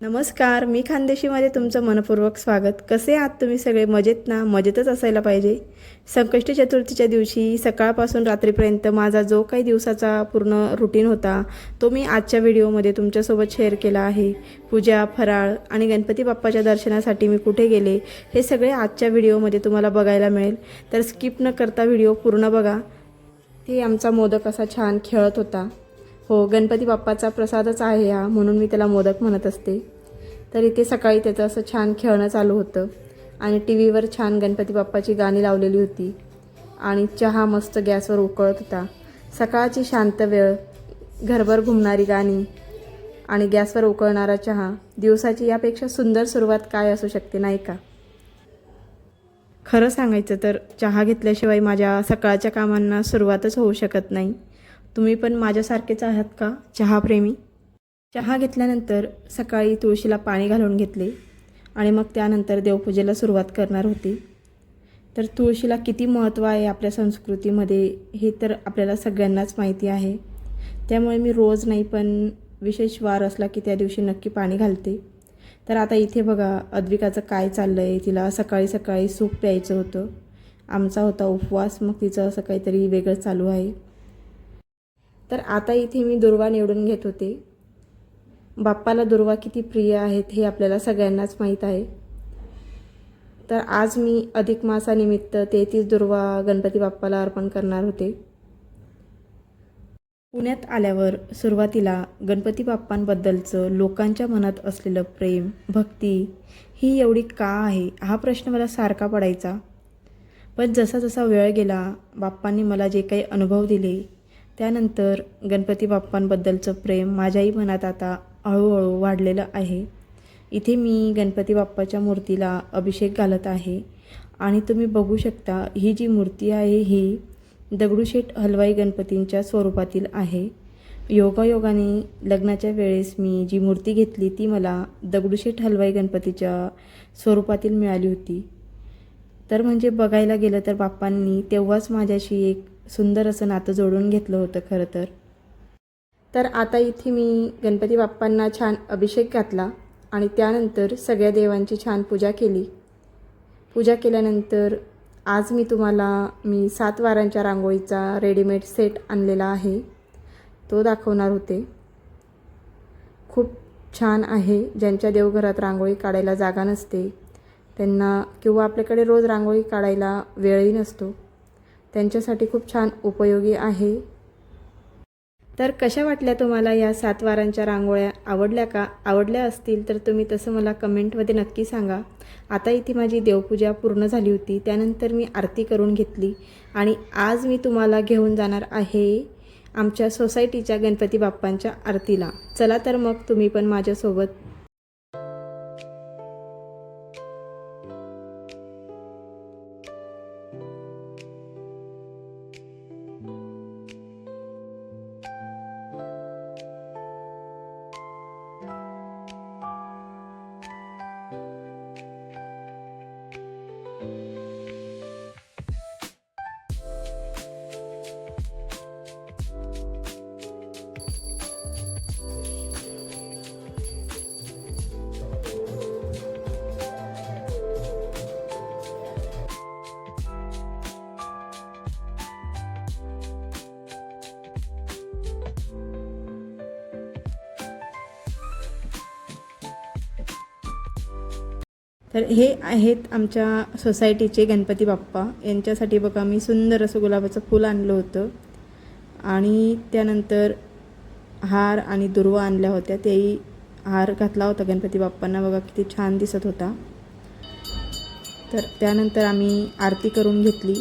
नमस्कार, मी खानदेशीमध्ये तुमचं मनपूर्वक स्वागत. कसे आहात तुम्ही सगळे? मजेत ना? मजेतच असायला पाहिजे. संकष्टी चतुर्थीच्या दिवशी सकाळपासून रात्रीपर्यंत माझा जो काही दिवसाचा पूर्ण रुटीन होता तो मी आजच्या व्हिडिओमध्ये तुमच्यासोबत शेअर केला आहे. पूजा, फराळ आणि गणपती बाप्पाच्या दर्शनासाठी मी कुठे गेले हे सगळे आजच्या व्हिडिओमध्ये तुम्हाला बघायला मिळेल. तर स्किप न करता व्हिडिओ पूर्ण बघा. ते आमचा मोदक असा छान खेळत होता. हो, गणपती बाप्पाचा प्रसादच आहे हा, म्हणून मी त्याला मोदक म्हणत असते. तर इथे सकाळी त्याचं असं छान खेळणं चालू होतं आणि टी व्हीवर छान गणपती बाप्पाची गाणी लावलेली होती आणि चहा मस्त गॅसवर उकळत होता. सकाळची शांत वेळ, घरभर घुमणारी गाणी आणि गॅसवर उकळणारा चहा, दिवसाची यापेक्षा सुंदर सुरुवात काय असू शकते, नाही का? खरं सांगायचं तर चहा घेतल्याशिवाय माझ्या सकाळच्या कामांना सुरुवातच होऊ शकत नाही. तुम्ही पण माझ्यासारखेच आहात का चहाप्रेमी? चहा घेतल्यानंतर सकाळी तुळशीला पाणी घालून घेतले आणि मग त्यानंतर देवपूजेला सुरुवात करणार होती. तर तुळशीला किती महत्त्व आहे आपल्या संस्कृतीमध्ये हे तर आपल्याला सगळ्यांनाच माहिती आहे. त्यामुळे मी रोज नाही पण विशेष वार असला की त्या दिवशी नक्की पाणी घालते. तर आता इथे बघा अद्विकाचं काय चाललं आहे. तिला सकाळी सकाळी सूप प्यायचं होतं. आमचा होता उपवास, मग तिचं असं काहीतरी वेगळं चालू आहे. तर आता इथे मी दुर्वा निवडून घेत होते. बाप्पाला दुर्वा किती प्रिय आहेत हे आपल्याला सगळ्यांनाच माहीत आहे. तर आज मी अधिक मासानिमित्त 33 दुर्वा गणपती बाप्पाला अर्पण करणार होते. पुण्यात आल्यावर सुरुवातीला गणपती बाप्पांबद्दलचं लोकांच्या मनात असलेलं प्रेम, भक्ती ही एवढी का आहे हा प्रश्न मला सारखा पडायचा. पण जसा जसा वेळ गेला, बाप्पांनी मला जे काही अनुभव दिले, त्यानंतर गणपती बाप्पांबद्दलचं प्रेम माझ्याही मनात आता हळूहळू वाढलेलं आहे. इथे मी गणपती बाप्पाच्या मूर्तीला अभिषेक घालत आहे आणि तुम्ही बघू शकता ही जी मूर्ती आहे ही दगडूशेठ हलवाई गणपतींच्या स्वरूपातील आहे. योगायोगाने लग्नाच्या वेळेस मी जी मूर्ती घेतली ती मला दगडूशेठ हलवाई गणपतीच्या स्वरूपातील मिळाली होती. तर म्हणजे बघायला गेलं तर बाप्पांनी तेव्हाच माझ्याशी एक सुंदर असं नातं जोडून घेतलं होतं खरं तर. तर आता इथे मी गणपती बाप्पांना छान अभिषेक घातला आणि त्यानंतर सगळ्या देवांची छान पूजा केली. पूजा केल्यानंतर आज मी तुम्हाला 7 वारांच्या रांगोळीचा रेडीमेड सेट आणलेला आहे, तो दाखवणार होते. खूप छान आहे. ज्यांच्या देवघरात रांगोळी काढायला जागा नसते त्यांना, किंवा आपल्याकडे रोज रांगोळी काढायला वेळही नसतो, त्यांच्यासाठी खूप छान उपयोगी आहे. तर कशा वाटल्या तुम्हाला या 7 वारांच्या रांगोळ्या? आवडल्या का? आवडल्या असतील तर तुम्ही तसं मला कमेंटमध्ये नक्की सांगा. आता इथे माझी देवपूजा पूर्ण झाली होती. त्यानंतर मी आरती करून घेतली आणि आज मी तुम्हाला घेऊन जाणार आहे आमच्या सोसायटीच्या गणपती बाप्पांच्या आरतीला. चला तर मग तुम्ही पण माझ्यासोबत. तर हे आहेत आमच्या सोसायटीचे गणपती बाप्पा. यांच्यासाठी बघा मी सुंदर असं गुलाबाचं फूल आणलं होतं आणि त्यानंतर हार आणि दुर्वा आणल्या होत्या. तेही हार घातला होता गणपती बाप्पांना, बघा किती छान दिसत होता. तर त्यानंतर आम्ही आरती करून घेतली.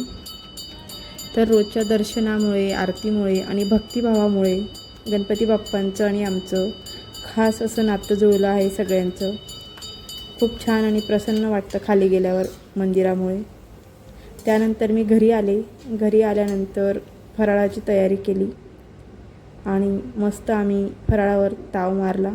तर रोजच्या दर्शनामुळे, आरतीमुळे आणि भक्तिभावामुळे गणपती बाप्पांचं आणि आमचं खास असं नातं जुळलं आहे सगळ्यांचं. खूप छान आणि प्रसन्न वाटतं खाली गेल्यावर मंदिरामुळे. त्यानंतर मी घरी आले. घरी आल्यानंतर फराळाची तयारी केली आणि मस्त आम्ही फराळावर ताव मारला.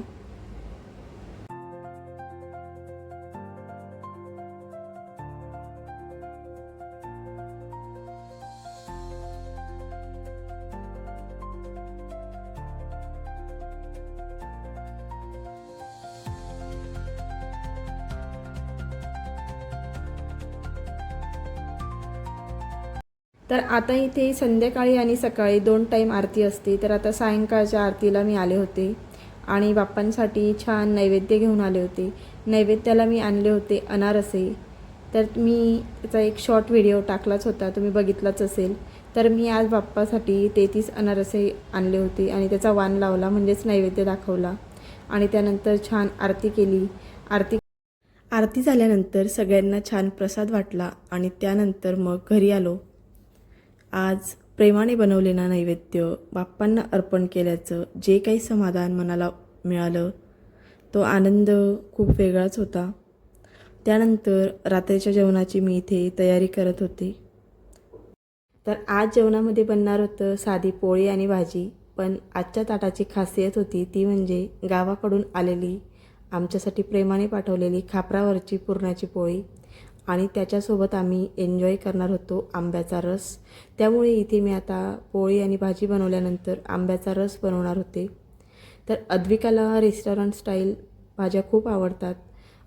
तर आता इथे संध्याकाळी आणि सकाळी 2 टाईम आरती असते. तर आता सायंकाळच्या आरतीला मी आले होते आणि बाप्पांसाठी छान नैवेद्य घेऊन आले होते. नैवेद्याला मी आणले होते अनारसे. तर मी त्याचा एक शॉर्ट व्हिडिओ टाकलाच होता, तुम्ही बघितलाच असेल. तर मी आज बाप्पासाठी 33 अनारसे आणले होते आणि त्याचा वाण लावला, म्हणजेच नैवेद्य दाखवला आणि त्यानंतर छान आरती केली. आरती झाल्यानंतर सगळ्यांना छान प्रसाद वाटला आणि त्यानंतर मग घरी आलो. आज प्रेमाने बनवलेला नैवेद्य बाप्पांना अर्पण केल्याचं जे काही समाधान मनाला मिळालं, तो आनंद खूप वेगळाच होता. त्यानंतर रात्रीच्या जेवणाची मी इथे तयारी करत होते. तर आज जेवणामध्ये बनणार होतं साधी पोळी आणि भाजी, पण आजच्या ताटाची खासियत होती ती म्हणजे गावाकडून आलेली, आमच्यासाठी प्रेमाने पाठवलेली खापरावरची पुरणाची पोळी आणि त्याच्यासोबत आम्ही एन्जॉय करणार होतो आंब्याचा रस. त्यामुळे इथे मी आता पोळी आणि भाजी बनवल्यानंतर आंब्याचा रस बनवणार होते. तर अद्विकाला रेस्टॉरंट स्टाईल भाज्या खूप आवडतात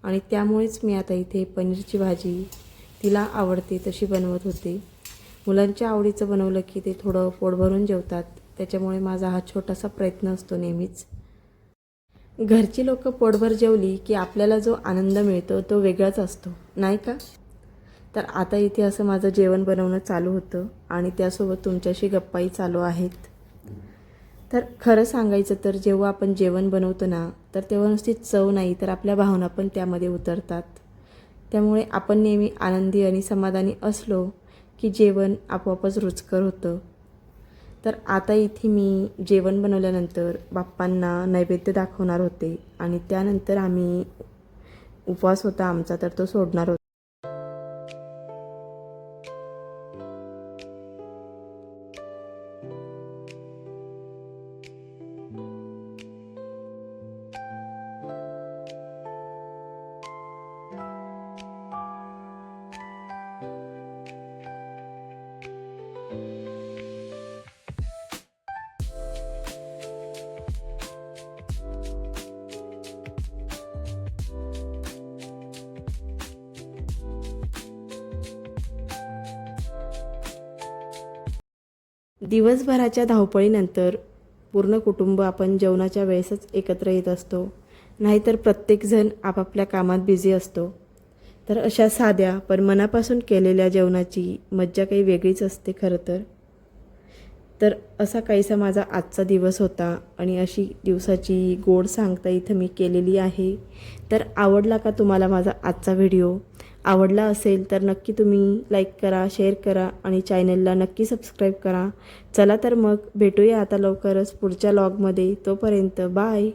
आणि त्यामुळेच मी आता इथे पनीरची भाजी तिला आवडते तशी बनवत होते. मुलांच्या आवडीचं बनवलं की ते थोडं पोट भरून जेवतात, त्याच्यामुळे माझा हा छोटासा प्रयत्न असतो नेहमीच. घरची लोकं पोटभर जेवली की आपल्याला जो आनंद मिळतो तो वेगळाच असतो, नाही का? तर आता इथे असं माझं जेवण बनवणं चालू होतं आणि त्यासोबत तुमच्याशी गप्पाही चालू आहेत. तर खरं सांगायचं तर जेव्हा आपण जेवण बनवतो ना, तर तेव्हा नुसती चव नाही तर आपल्या भावना पण त्यामध्ये उतरतात. त्यामुळे आपण नेहमी आनंदी आणि समाधानी असलो की जेवण आपोआपच रुचकर होतं. तर आता इथे मी जेवण बनवल्यानंतर बाप्पांना नैवेद्य दाखवणार होते आणि त्यानंतर आम्ही उपवास होता आमचा तर तो सोडणार होतो. दिवसभराच्या धावपळीनंतर पूर्ण कुटुंब आपण जेवणाच्या वेळेसच एकत्र येत असतो, नाहीतर प्रत्येकजण आपापल्या कामात बिझी असतो. तर अशा साध्या पण मनापासून केलेल्या जेवणाची मज्जा काही वेगळीच असते खरं तर. तर असा काहीसा माझा आजचा दिवस होता आणि अशी दिवसाची गोड सांगता इथं मी केलेली आहे. तर आवडला का तुम्हाला माझा आजचा व्हिडिओ? आवडला असेल तर नक्की तुम्ही लाईक करा, शेअर करा आणि चॅनलला नक्की सबस्क्राईब करा. चला तर मग भेटूया आता लवकरच पुढच्या व्लॉगमध्ये. तोपर्यंत बाय.